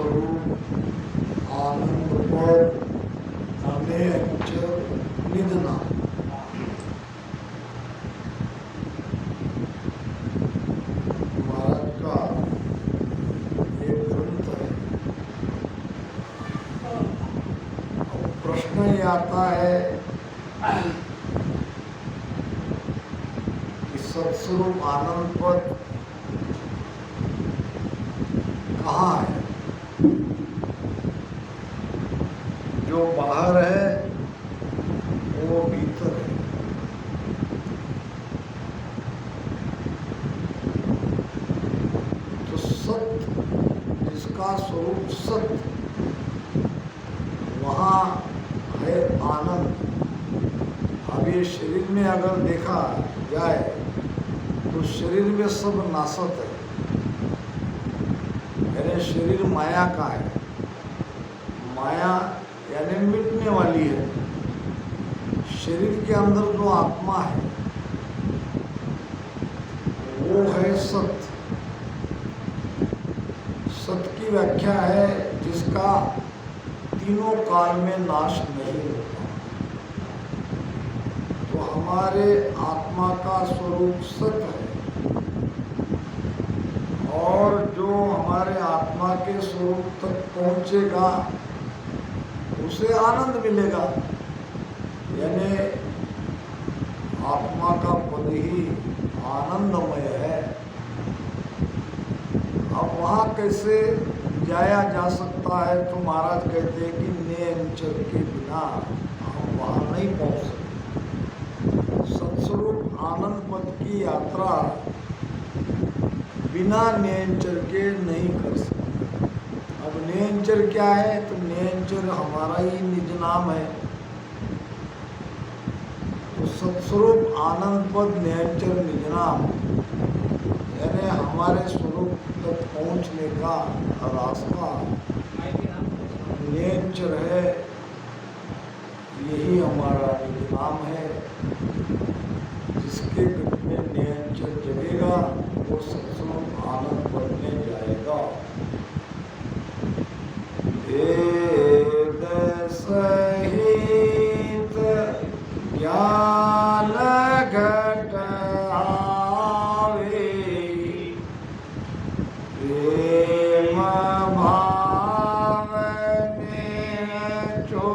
स्वरूप आनंद पद निधना। महाराज का एक ग्रंथ है। अब प्रश्न ये आता है कि सत्स्वरूप आनंद पद कहाँ है? जो बाहर है वो भीतर है। तो सत्य, जिसका स्वरूप सत्य, वहाँ है आनंद। अब ये शरीर में अगर देखा जाए तो शरीर में सब नासत है, यानी शरीर माया का है। माया यानी मिटने वाली है। शरीर के अंदर जो आत्मा है वो है सत्य। सत्य की व्याख्या है जिसका तीनों काल में नाश नहीं होता। तो हमारे आत्मा का स्वरूप सत्य है, और जो हमारे आत्मा के स्वरूप तक पहुंचेगा उसे आनंद मिलेगा। यानी आत्मा का पद ही आनंदमय है। अब वहाँ कैसे जाया जा सकता है? तो महाराज कहते हैं कि नियंचर के बिना हम वहाँ नहीं पहुँच सकते। सत्स्वरूप आनंद पद की यात्रा बिना नियंचर के नहीं कर सकते। अब नियंचर क्या है? तो नियंचर हमारा ही निज नाम है। तो सत्स्वरूप आनंद पद नियंचर निज नाम, यानी हमारे स्वरूप तक पहुंचने का रास्ता नियंचर है। यही हमारा निज नाम है। जिसके गट में नियंचर जगेगा वो सत्स्वरूप आनंद पद में जाएगा। वेद सहित ज्ञान घट आवे, प्रेम भाव में जो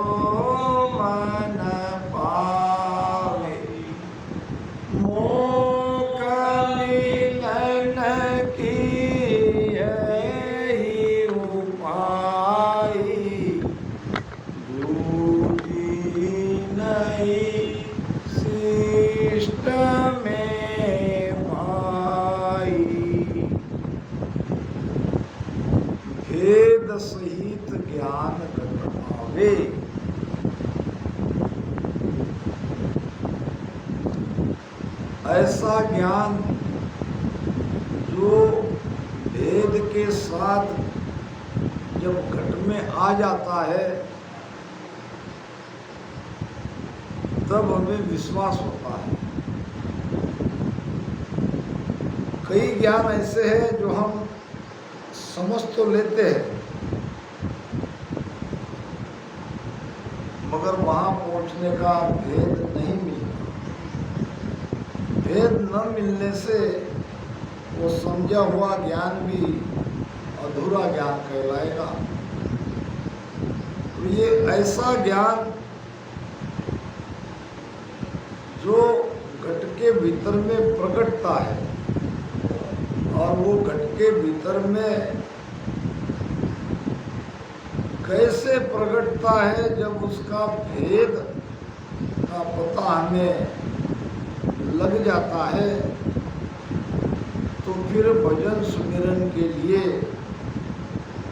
मन पावे, मोक्ष मिलन की यही उपाय, दूजी नहीं शिष्ट में भाई। भेद सहित ज्ञान घट आवे। ऐसा ज्ञान जो भेद के साथ जब घट में आ जाता है तब हमें विश्वास होता है। कई ज्ञान ऐसे हैं जो हम समझ तो लेते हैं मगर वहां पहुंचने का भेद नहीं मिलता। भेद न मिलने से वो समझा हुआ ज्ञान भी अधूरा ज्ञान कहलाएगा। तो ये ऐसा ज्ञान जो घट के भीतर में प्रकटता है, और वो घट के भीतर में कैसे प्रकटता है? जब उसका भेद का पता हमें लग जाता है तो फिर भजन सुमिरन के लिए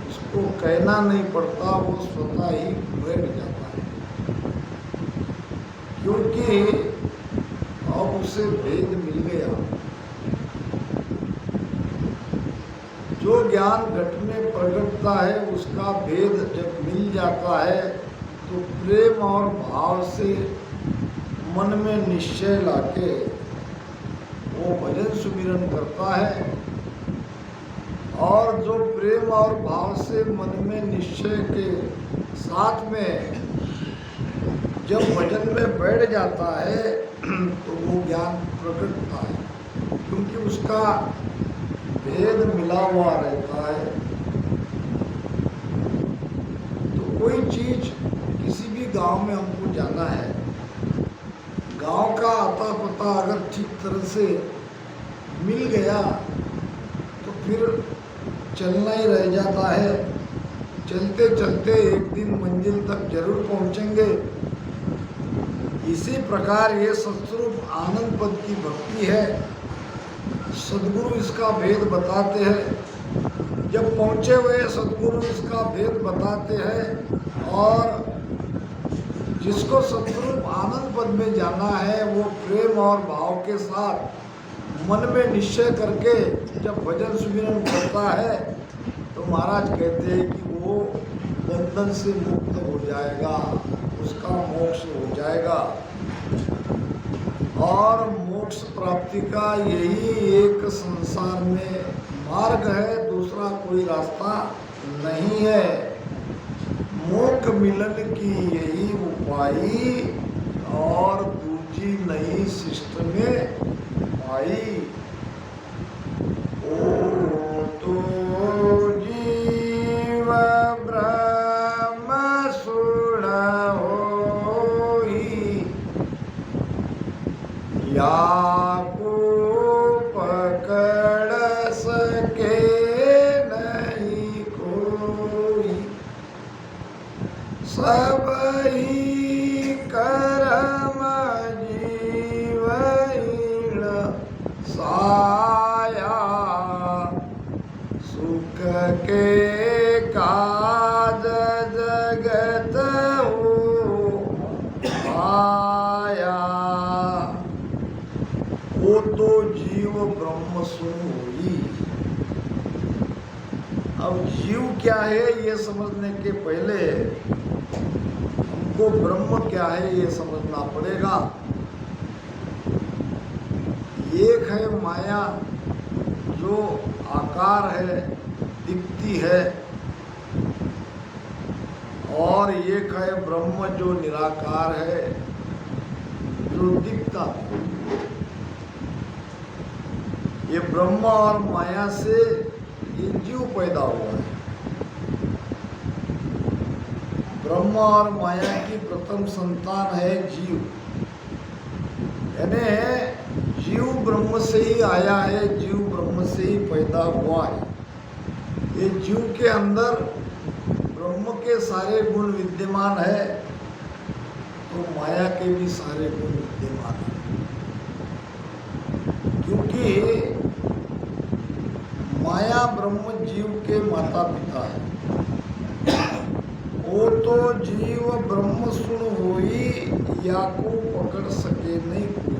उसको कहना नहीं पड़ता, वो स्वतः ही बैठ जाता है। क्योंकि अब उसे भेद मिल गया। जो ज्ञान घट में प्रकटता है उसका भेद जब मिल जाता है तो प्रेम और भाव से मन में निश्चय लाके वो भजन सुमिरन करता है और जो प्रेम और भाव से मन में निश्चय के साथ में जब भजन में बैठ जाता है तो वो ज्ञान प्रकटता है, क्योंकि उसका भेद मिला हुआ रहता है। तो कोई चीज किसी भी गांव में हमको जाना है, गांव का आता पता अगर ठीक तरह से मिल गया तो फिर चलना ही रह जाता है। चलते चलते एक दिन मंजिल तक जरूर पहुंचेंगे। इसी प्रकार ये सत्स्वरूप आनंद पद की भक्ति है। सद्गुरु इसका भेद बताते हैं। जब पहुंचे हुए सद्गुरु इसका भेद बताते हैं, और जिसको सत्स्वरूप आनंद पद में जाना है वो प्रेम और भाव के साथ मन में निश्चय करके जब भजन सुमिरन करता है तो महाराज कहते हैं कि वो बंधन से मुक्त हो जाएगा, उसका मोक्ष हो जाएगा। और मोक्ष प्राप्ति का यही एक संसार में मार्ग है, दूसरा कोई रास्ता नहीं है। मोक्ष मिलन की यही उपाय और दूजी नई शिष्ट में आई। ओ तो जीव ब्रह्म सुन होई, याको पकड़ सके नहीं कोई, सब ही कर्म जीवन साया, सुख के काज जगत हो आया। वो तो जीव ब्रह्म सुन होई। अब जीव क्या है ये समझने के पहले हमको ब्रह्म क्या है ये समझना पड़ेगा। एक है माया जो आकार है, दिखती है, और एक है ब्रह्म जो निराकार है, जो दिखता है। ये ब्रह्म और माया से ये जीव पैदा हुआ है। ब्रह्म और माया की प्रथम संतान है जीव, यानी जीव ब्रह्म से ही आया है, जीव ब्रह्म से ही पैदा हुआ है। ये जीव के अंदर ब्रह्म के सारे गुण विद्यमान है, तो माया के भी सारे गुण विद्यमान है। क्योंकि माया ब्रह्म जीव के माता पिता है। वो तो जीव ब्रह्म सुन होई, या को पकड़ सके नहीं कोई।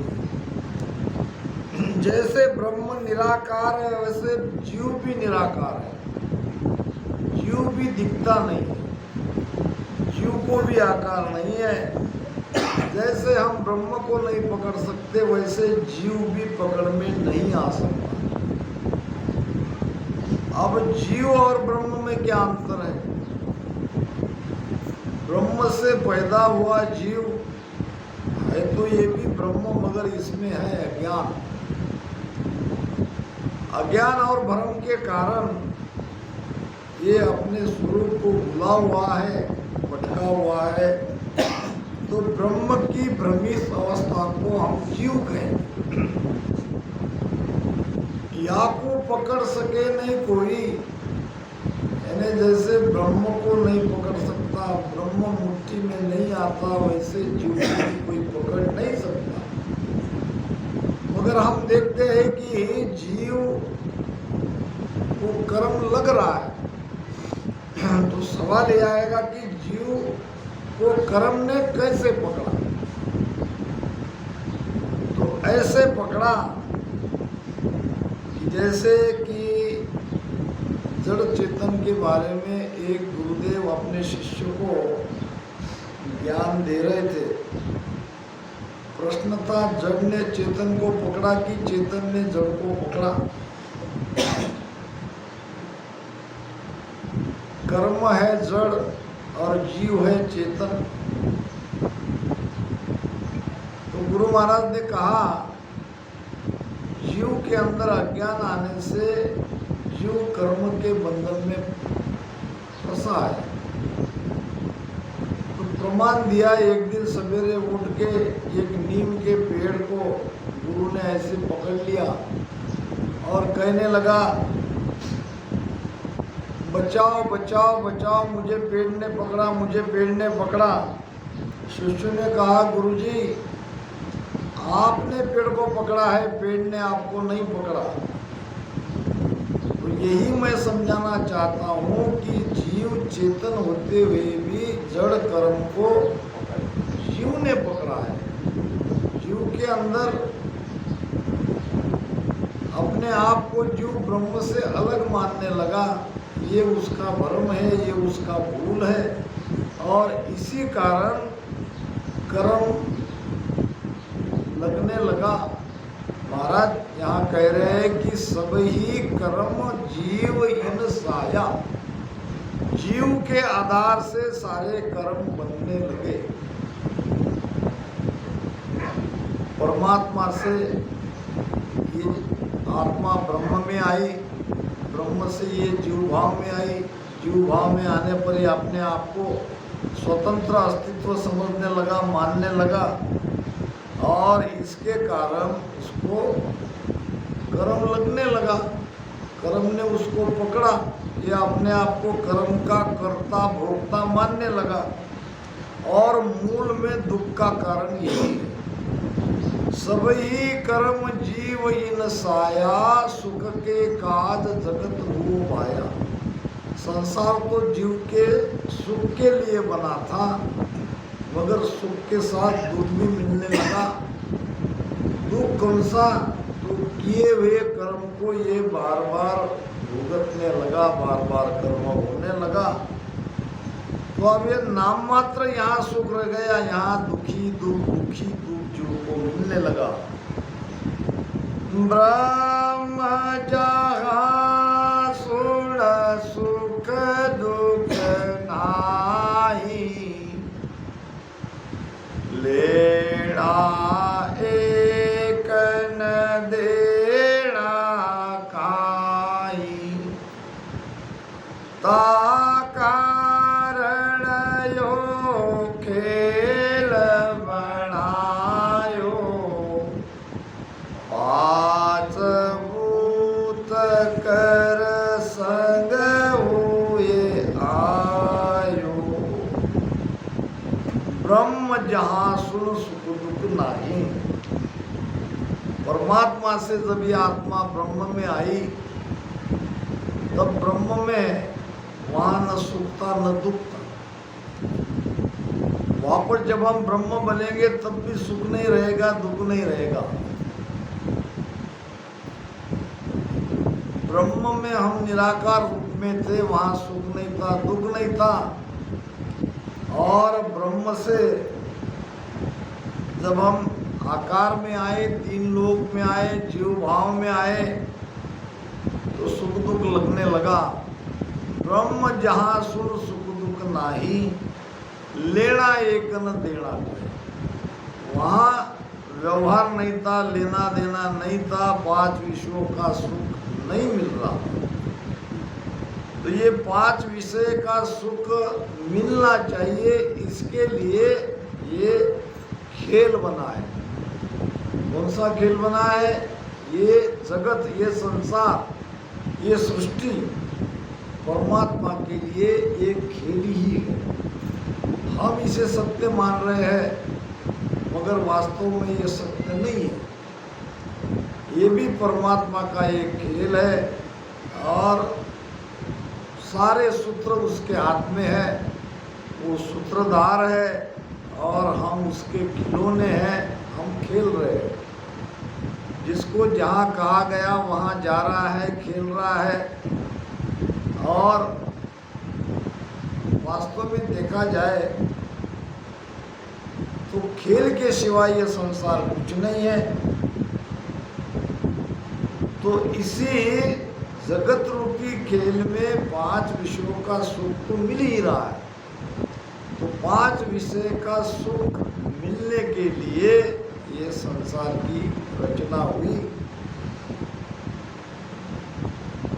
जैसे ब्रह्म निराकार है वैसे जीव भी निराकार है। जीव भी दिखता नहीं है, जीव को भी आकार नहीं है। जैसे हम ब्रह्म को नहीं पकड़ सकते वैसे जीव भी पकड़ में नहीं आ सकता। अब जीव और ब्रह्म में क्या अंतर है? ब्रह्म से पैदा हुआ जीव है तो ये भी ब्रह्म, मगर इसमें है अज्ञान। अज्ञान और भ्रम के कारण ये अपने स्वरूप को भुला हुआ है, भटका हुआ है। तो ब्रह्म की भ्रमित अवस्था को हम जीव कहें। या को पकड़ सके नहीं कोई, यानी जैसे ब्रह्म को नहीं पकड़ सकता, ब्रह्म मुट्ठी में नहीं आता, वैसे जीव को कोई पकड़ नहीं सकता। मगर हम देखते हैं कि जीव को कर्म लग रहा है, तो सवाल ये आएगा कि जीव को कर्म ने कैसे पकड़ा? तो ऐसे पकड़ा कि जैसे कि जड़ चेतन के बारे में एक गुरुदेव अपने शिष्य को ज्ञान दे रहे थे। प्रश्न था, जड़ ने चेतन को पकड़ा कि चेतन ने जड़ को पकड़ा? कर्म है जड़ और जीव है चेतन। तो गुरु महाराज ने कहा जीव के अंदर अज्ञान आने से जीव कर्म के बंधन में फंसा है। तो प्रमाण दिया, एक दिन सवेरे उठ के एक नीम के पेड़ को गुरु ने ऐसे पकड़ लिया और कहने लगा, बचाओ बचाओ बचाओ, मुझे पेड़ ने पकड़ा, मुझे पेड़ ने पकड़ा। शिष्य ने कहा, गुरुजी आपने पेड़ को पकड़ा है, पेड़ ने आपको नहीं पकड़ा। तो यही मैं समझाना चाहता हूँ कि जीव चेतन होते हुए भी जड़ कर्म को जीव ने पकड़ा है। जीव के अंदर अपने आप को जीव ब्रह्म से अलग मानने लगा, ये उसका भ्रम है, ये उसका भूल है, और इसी कारण कर्म लगने लगा। महाराज यहाँ कह रहे हैं कि सब ही कर्म जीव इन साया, जीव के आधार से सारे कर्म बनने लगे। परमात्मा से ये आत्मा ब्रह्म में आई, ब्रह्म से ये जीव भाव में आई, जीव भाव में आने पर ही अपने आप को स्वतंत्र अस्तित्व समझने लगा, मानने लगा, और इसके कारण उसको कर्म लगने लगा। कर्म ने उसको पकड़ा, ये अपने आप को कर्म का कर्ता भोक्ता मानने लगा, और मूल में दुख का कारण यही है। सब ही कर्म जीव इन साया, सुख के काज जगत हो पाया। संसार तो जीव के सुख के लिए बना था, मगर सुख के साथ दुख भी मिलने लगा। दुख कौन सा? तो किए हुए कर्म को ये बार बार भुगतने लगा, बार बार कर्म होने लगा। तो अब ये नाम मात्र यहाँ सुख रह गया, यहाँ दुखी दुख जीव को मिलने लगा। ब्रह्म जहाँ सुन सुख दुख नाही, लेना एक न देना काई, ता कारण यो खेल बनायो, पांच भूत कर संग हुए आयो। ब्रह्म जहाँ सुन सुख दुख नहीं। परमात्मा से जब ये आत्मा ब्रह्म में आई, तब ब्रह्म में वहाँ न सुख था न दुख था। वापस जब हम ब्रह्म बनेंगे तब भी सुख नहीं रहेगा, दुख नहीं रहेगा। ब्रह्म में हम निराकार रूप में थे, वहाँ सुख नहीं था, दुख नहीं था। और ब्रह्म से जब हम आकार में आए, तीन लोक में आए, जीव भाव में आए, तो सुख दुख लगने लगा। ब्रह्म जहाँ सुन सुख दुख नाही, लेना एक न देना कोई। वहाँ व्यवहार नहीं था, लेना देना नहीं था, पांच विषयों का सुख नहीं मिल रहा। तो ये पांच विषय का सुख मिलना चाहिए, इसके लिए ये खेल बना है। कौन सा खेल बना है? ये जगत, ये संसार, ये सृष्टि परमात्मा के लिए एक खेल ही है। हम इसे सत्य मान रहे हैं, मगर वास्तव में ये सत्य नहीं है। ये भी परमात्मा का एक खेल है, और सारे सूत्र उसके हाथ में है। वो सूत्रधार है और हम उसके खिलौने हैं, हम खेल रहे हैं। जिसको जहाँ कहा गया वहाँ जा रहा है, खेल रहा है। और वास्तव में देखा जाए तो खेल के सिवाय ये संसार कुछ नहीं है। तो इसी जगत रूपी खेल में 5 विषयों का सुख तो मिल ही रहा है, तो 5 विषय का सुख मिलने के लिए ये संसार की रचना हुई।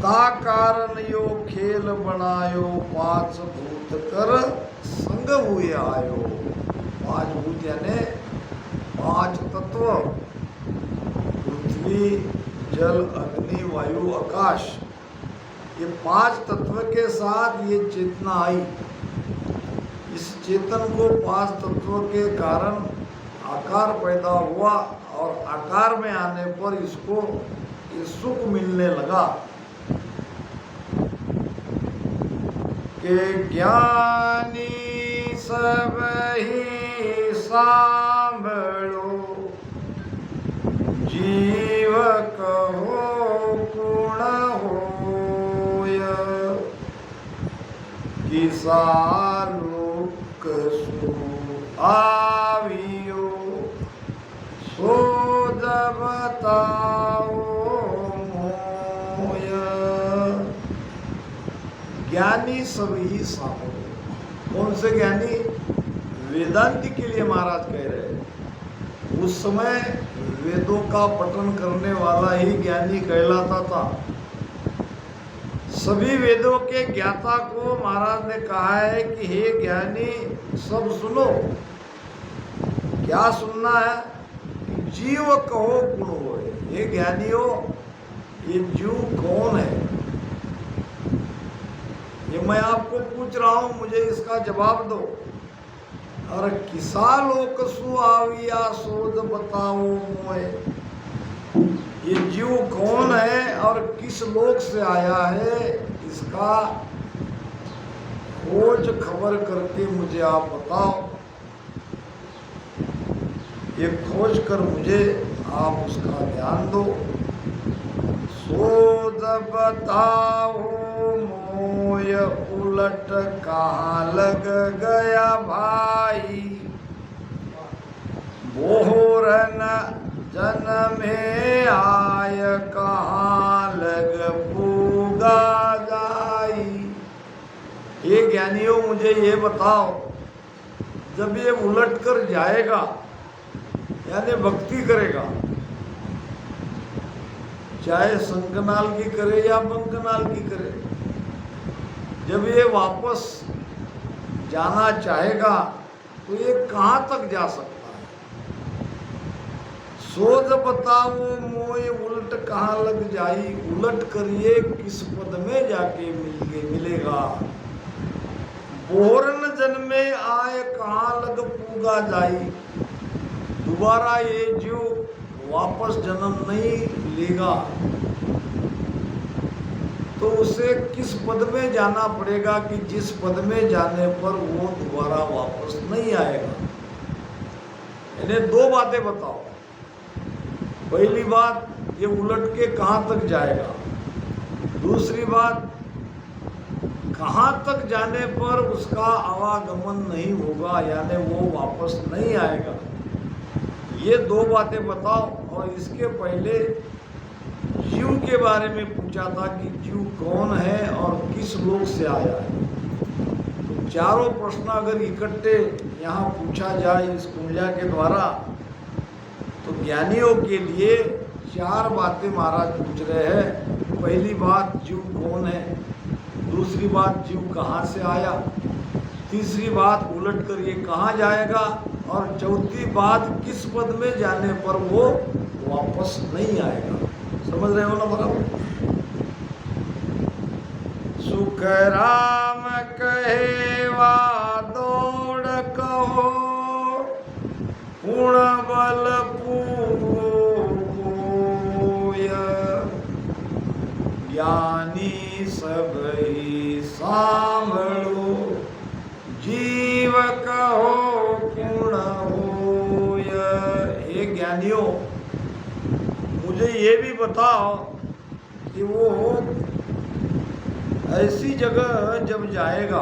ता कारण यो खेल बनायो, 5 भूत कर संग हुए आयो। 5 भूत यानी 5 तत्व, पृथ्वी, जल, अग्नि, वायु, आकाश, ये 5 तत्व के साथ ये चेतना आई। इस चेतन को 5 तत्वों के कारण आकार पैदा हुआ और आकार में आने पर इसको ये सुख मिलने लगा कि ज्ञानी सब ही सांभळो, जीव कहो गुण होय, किसालोक सो आवियो, सो जब बताओ मोय। ज्ञानी सभी सांभळो। कौन से ज्ञानी? वेदांति के लिए महाराज कह रहे हैं। उस समय वेदों का पठन करने वाला ही ज्ञानी कहलाता था। सभी वेदों के ज्ञाता को महाराज ने कहा है कि हे ज्ञानी सब सुनो। क्या सुनना है? जीव कहो गुण होए। हे ज्ञानियों, ये जीव कौन है? ये मैं आपको पूछ रहा हूं, मुझे इसका जवाब दो। और किसा लोक सु आविया, सोच बताओ मोए। ये जीव कौन है और किस लोक से आया है, इसका खोज खबर करके मुझे आप बताओ। ये खोज कर मुझे आप उसका ध्यान दो। सोच बताओ मोय, उलट कहाँ लग गया भाई, बोहरन जन्मे आय, कहाँ लग पूगा जाई। ये ज्ञानियों मुझे ये बताओ, जब ये उलट कर जाएगा यानी भक्ति करेगा, चाहे शंखनाल की करे या बंकनाल की करे, जब ये वापस जाना चाहेगा तो ये कहाँ तक जा सकता है? सोच बताओ मोय, उलट कहाँ लग जाई। उलट करिए किस पद में जाके मिलेगा। बोरन जन्मे आए, कहाँ लग पूगा जाई। दोबारा ये जीव वापस जन्म नहीं लेगा, तो उसे किस पद में जाना पड़ेगा कि जिस पद में जाने पर वो दोबारा वापस नहीं आएगा। इन्हें 2 बातें बताओ। पहली बात, ये उलट के कहाँ तक जाएगा। दूसरी बात, कहाँ तक जाने पर उसका आवागमन नहीं होगा यानी वो वापस नहीं आएगा। ये 2 बातें बताओ। और इसके पहले जीव के बारे में पूछा था कि जीव कौन है और किस लोक से आया है। तो चारों प्रश्न अगर इकट्ठे यहाँ पूछा जाए इस कुंडलिया के द्वारा, तो ज्ञानियों के लिए 4 बातें महाराज पूछ रहे हैं। पहली बात, जीव कौन है। दूसरी बात, जीव कहाँ से आया। तीसरी बात, उलट कर ये कहाँ जाएगा। और चौथी बात, किस पद में जाने पर वो वापस नहीं आएगा। समझ रहे हो ना बराबर? सुख राम कहेवा दौड़ कहो, गुण बल पूय, ज्ञानी सब ही सांभळो, जीव कहो गुण होय। हे ज्ञानियों, मुझे ये भी बताओ कि वो ऐसी जगह जब जाएगा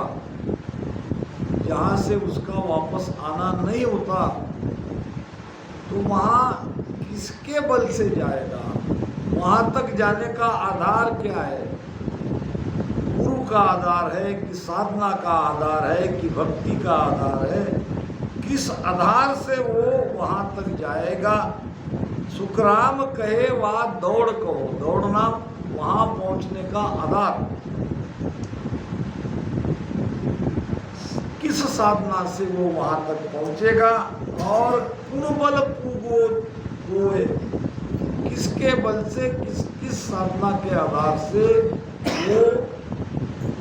जहाँ से उसका वापस आना नहीं होता, तो वहाँ किसके बल से जाएगा? वहाँ तक जाने का आधार क्या है? का आधार है, कि साधना का आधार है, कि भक्ति का आधार है, किस आधार से वो वहां तक जाएगा। सुखराम कहे वा दौड़ कहो, दौड़ना वहां पहुंचने का आधार किस साधना से वो वहां तक पहुंचेगा। और कुणबल पूगो होए, किसके बल से, किस साधना के आधार से वो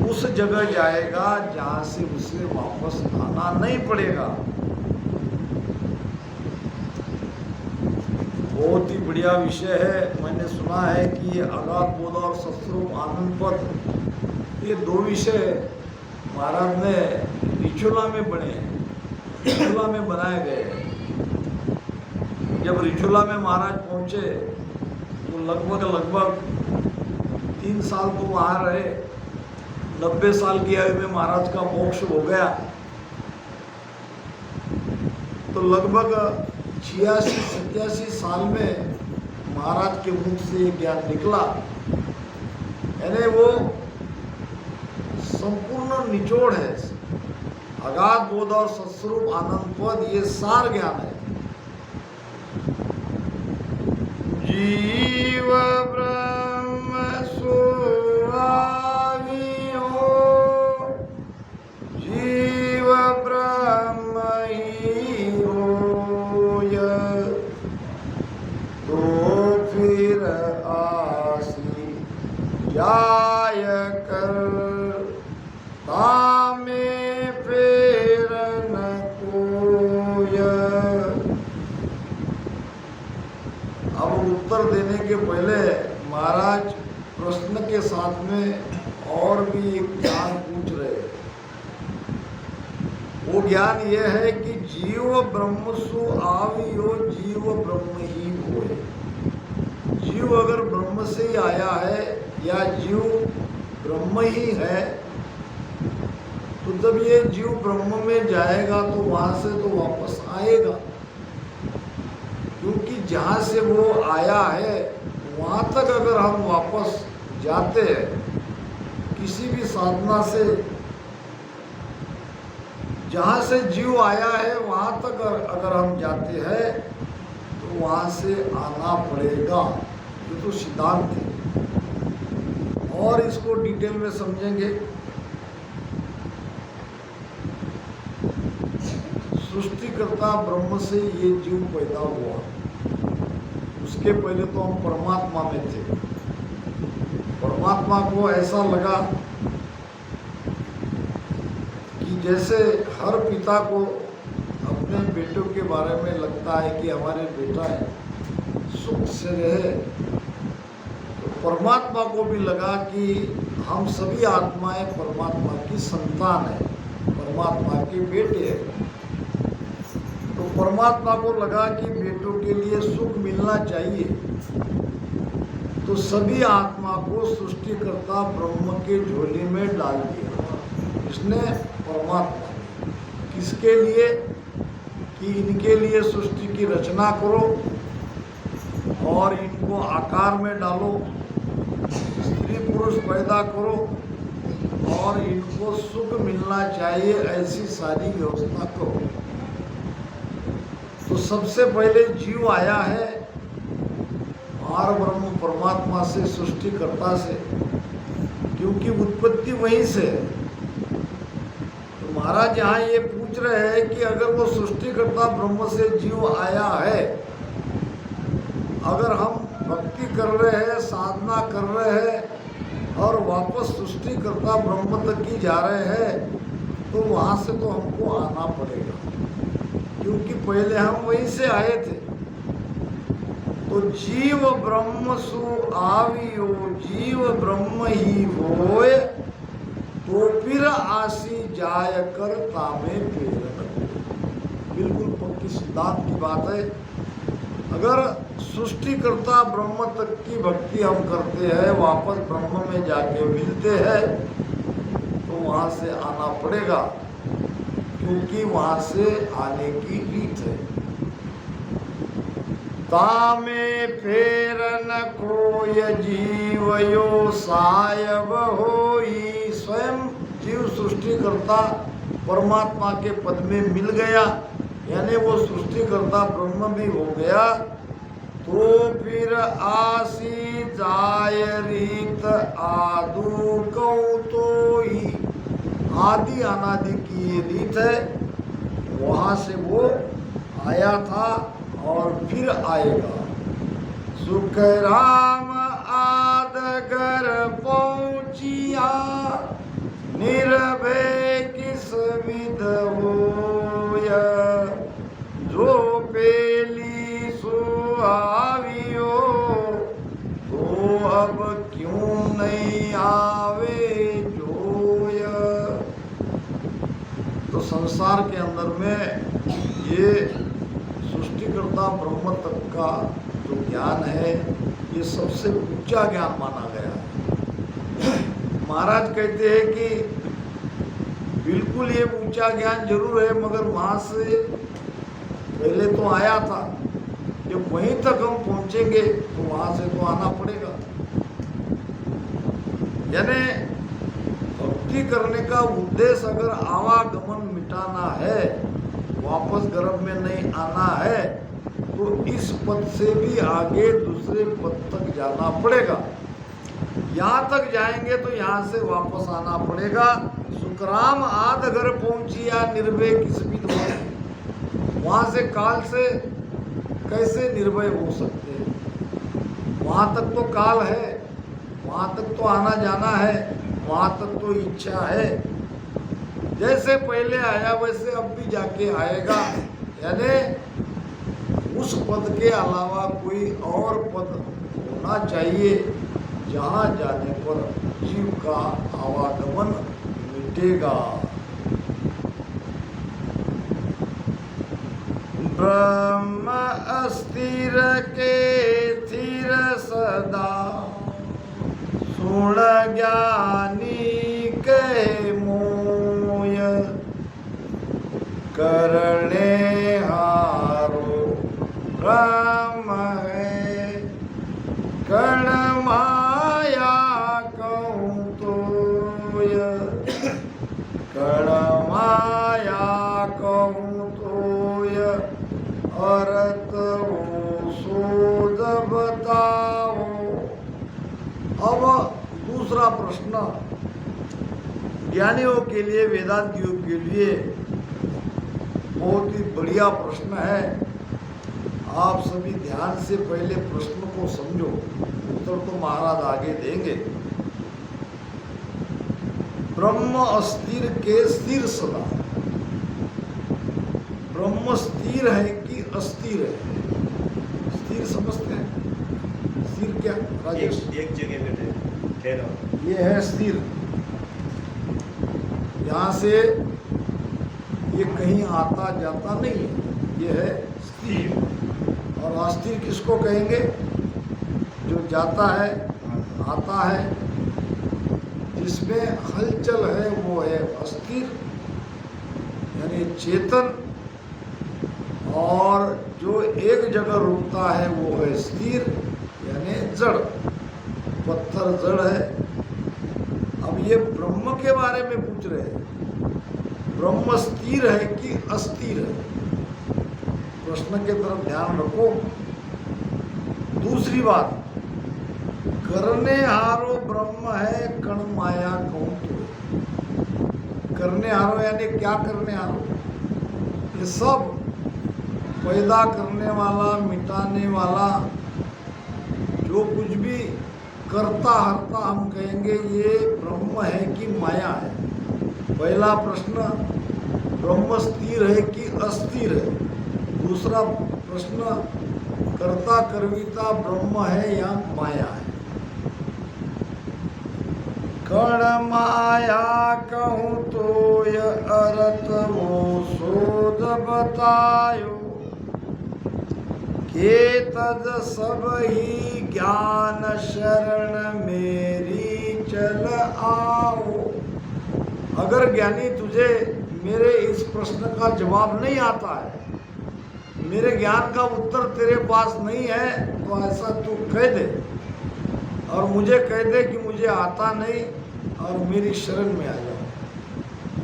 उस जगह जाएगा जहां से उसे वापस आना नहीं पड़ेगा। बहुत ही बढ़िया विषय है। मैंने सुना है कि ये अगाध बोध और सत्स्वरूप आनंद पद, ये दो विषय महाराज ने रिचोला में बने, रिचोला में बनाए गए। जब रिचोला में महाराज पहुंचे तो लगभग 3 साल तो वहाँ रहे। 90 साल की आयु में महाराज का मोक्ष हो गया। तो लगभग 86-87 साल में महाराज के मुख से ये ज्ञान निकला। यानी वो संपूर्ण निचोड़ है। अगाध बोध और सत्स्वरूप आनंद पद ये सार ज्ञान है। जीव ब्रह्म सुहावी हो, जीव ब्रह्म ही होय, तो फिर आसी जाय कर तामे फेर न कोय। अब उत्तर देने के पहले महाराज प्रश्न के साथ में और भी एक ज्ञान पूछ रहे हैं। वो ज्ञान ये है कि जीव ब्रह्म सु आवियो, जीव ब्रह्म ही होए। जीव अगर ब्रह्म से ही आया है या जीव ब्रह्म ही है, तो जब ये जीव ब्रह्म में जाएगा तो वहां से तो वापस आएगा। क्योंकि जहाँ से वो आया है वहाँ तक अगर हम वापस जाते हैं किसी भी साधना से, जहाँ से जीव आया है वहाँ तक अगर हम जाते हैं तो वहाँ से आना पड़ेगा। ये तो सिद्धांत है और इसको डिटेल में समझेंगे। सृष्टिकर्ता ब्रह्म से ये जीव पैदा हुआ। उसके पहले तो हम परमात्मा में थे। परमात्मा को ऐसा लगा कि जैसे हर पिता को अपने बेटों के बारे में लगता है कि हमारे बेटा है, सुख से रहे, तो परमात्मा को भी लगा कि हम सभी आत्माएं परमात्मा की संतान है, परमात्मा के बेटे हैं। तो परमात्मा को लगा कि बेटों के लिए सुख मिलना चाहिए, तो सभी आत्मा को सृष्टिकर्ता ब्रह्म के झोली में डाल दिया इसने। परमात्मा किसके लिए? कि इनके लिए सृष्टि की रचना करो और इनको आकार में डालो, स्त्री पुरुष पैदा करो और इनको सुख मिलना चाहिए, ऐसी सारी व्यवस्था करो। तो सबसे पहले जीव आया है पार ब्रह्म परमात्मा से, सृष्टिकर्ता से, क्योंकि उत्पत्ति वहीं से है। तो महाराज यहाँ ये पूछ रहे हैं कि अगर वो सृष्टिकर्ता ब्रह्म से जीव आया है, अगर हम भक्ति कर रहे हैं, साधना कर रहे हैं और वापस सृष्टिकर्ता ब्रह्म तक ही जा रहे हैं, तो वहाँ से तो हमको आना पड़ेगा, क्योंकि पहले हम वहीं से आए थे। तो जीव ब्रह्म सु आवियो, जीव ब्रह्म ही होए, तो फिर आसी जाय कर तामे प्रेरण। बिल्कुल पक्की सिद्धांत की बात है। अगर सृष्टिकर्ता ब्रह्म तक की भक्ति हम करते हैं, वापस ब्रह्म में जाके मिलते हैं, तो वहाँ से आना पड़ेगा, क्योंकि वहाँ से आने की रीत है। तामे फेरन कोय जीवयो सायब होई, स्वयं जीव सृष्टिकर्ता परमात्मा के पद में मिल गया, यानी वो सृष्टिकर्ता ब्रह्म भी हो गया, तो फिर आसी जाय रीत आदु कौतो ही, आदि अनादि की ये रीत है, वहाँ से वो आया था और फिर आएगा। सुख राम आद घर पहुँचिया, निर्भय किस विध होय, जो पेली सुहावियो, तो अब क्यों नहीं आवे जोय। तो संसार के अंदर में ये सृष्टिकर्ता ब्रह्म तक का जो ज्ञान है, ये सबसे ऊंचा ज्ञान माना गया है। महाराज कहते हैं कि बिल्कुल ये ऊंचा ज्ञान जरूर है, मगर वहाँ से पहले तो आया था, जब वहीं तक हम पहुँचेंगे तो वहाँ से तो आना पड़ेगा। यानी भक्ति करने का उद्देश्य अगर आवागमन मिटाना है, वापस गर्भ में नहीं आना है, तो इस पद से भी आगे दूसरे पद तक जाना पड़ेगा। यहाँ तक जाएंगे तो यहाँ से वापस आना पड़ेगा। सुखराम आद घर पहुँचिया, निर्भय किस विध होय। वहाँ से काल से कैसे निर्भय हो सकते हैं? वहाँ तक तो काल है, वहाँ तक तो आना जाना है, वहाँ तक तो इच्छा है। जैसे पहले आया वैसे अब भी जाके आएगा। यानी उस पद के अलावा कोई और पद होना चाहिए जहाँ जाने पर जीव का आवागमन मिटेगा। ब्रह्म अस्थिर के स्थिर सदा, सुन ज्ञानी कहे मोय, करने हारो ब्रह्म है, कण माया कहूँ तोय, कण माया कहूँ तोय, अरत हो सोद बताओ। अब दूसरा प्रश्न ज्ञानियों के लिए, वेदांतियों के लिए बहुत ही बढ़िया प्रश्न है। आप सभी ध्यान से पहले प्रश्न को समझो, उत्तर तो महाराज आगे देंगे। ब्रह्म अस्थिर के स्थिर सदा, ब्रह्म स्थिर है कि अस्थिर है? स्थिर समझते हैं? स्थिर क्या राजेश? एक जगह पे ठहरा, ये है स्थिर। यहाँ से ये कहीं आता जाता नहीं है, ये है स्थिर। और अस्थिर किसको कहेंगे? जो जाता है, आता है, जिसमें हलचल है वो है अस्थिर, यानी चेतन। और जो एक जगह रुकता है वो है स्थिर, यानी जड़। पत्थर जड़ है। अब ये ब्रह्म के बारे में पूछ रहे हैं, ब्रह्म स्थिर है कि अस्थिर है? प्रश्न के तरफ ध्यान रखो। दूसरी बात, करने हारो ब्रह्म है, कण माया कौन तो। करने हारो यानी क्या करने हारो? ये सब पैदा करने वाला, मिटाने वाला, जो कुछ भी करता हरता हम कहेंगे ये ब्रह्म है कि माया है? पहला प्रश्न, ब्रह्म स्थिर है कि अस्थिर है? दूसरा प्रश्न, कर्ता कर्विता ब्रह्म है या माया है? कण माया कहूँ तो यह अर्थ वो शोध बतायो, के तज सब ही ज्ञान शरण मेरी चल आओ। अगर ज्ञानी तुझे मेरे इस प्रश्न का जवाब नहीं आता है, मेरे ज्ञान का उत्तर तेरे पास नहीं है, तो ऐसा तू कह दे और मुझे कह दे कि मुझे आता नहीं और मेरी शरण में आ जाओ।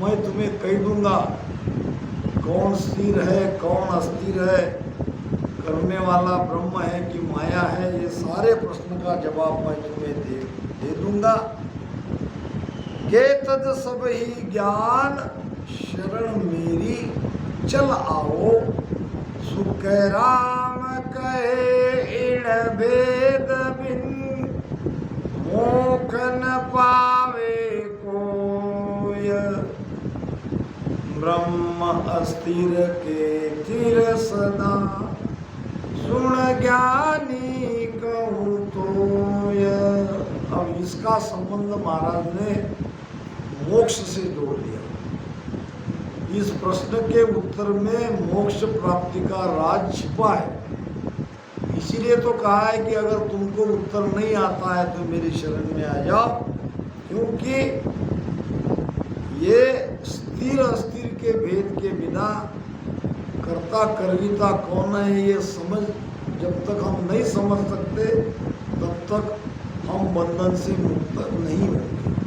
मैं तुम्हें कह दूंगा कौन स्थिर है कौन अस्थिर है, करने वाला ब्रह्म है कि माया है, ये सारे प्रश्न का जवाब मैं तुम्हें दे दूंगा। के तद सब ही ज्ञान शरण मेरी चल आओ, सुख राम कहे इण भेद बिन, मोख न पावे कोय, ब्रह्म अस्थिर के थिर सदा, सुन ज्ञानी कहूँ तोय। अब इसका संबंध महाराज ने मोक्ष से जोड़ दिया। इस प्रश्न के उत्तर में मोक्ष प्राप्ति का राज छिपा है। इसीलिए तो कहा है कि अगर तुमको उत्तर नहीं आता है तो मेरी शरण में आ जाओ, क्योंकि ये स्थिर अस्थिर के भेद के बिना कर्ता कर्विता कौन है ये समझ जब तक हम नहीं समझ सकते तब तक हम बंधन से मुक्त नहीं होंगे।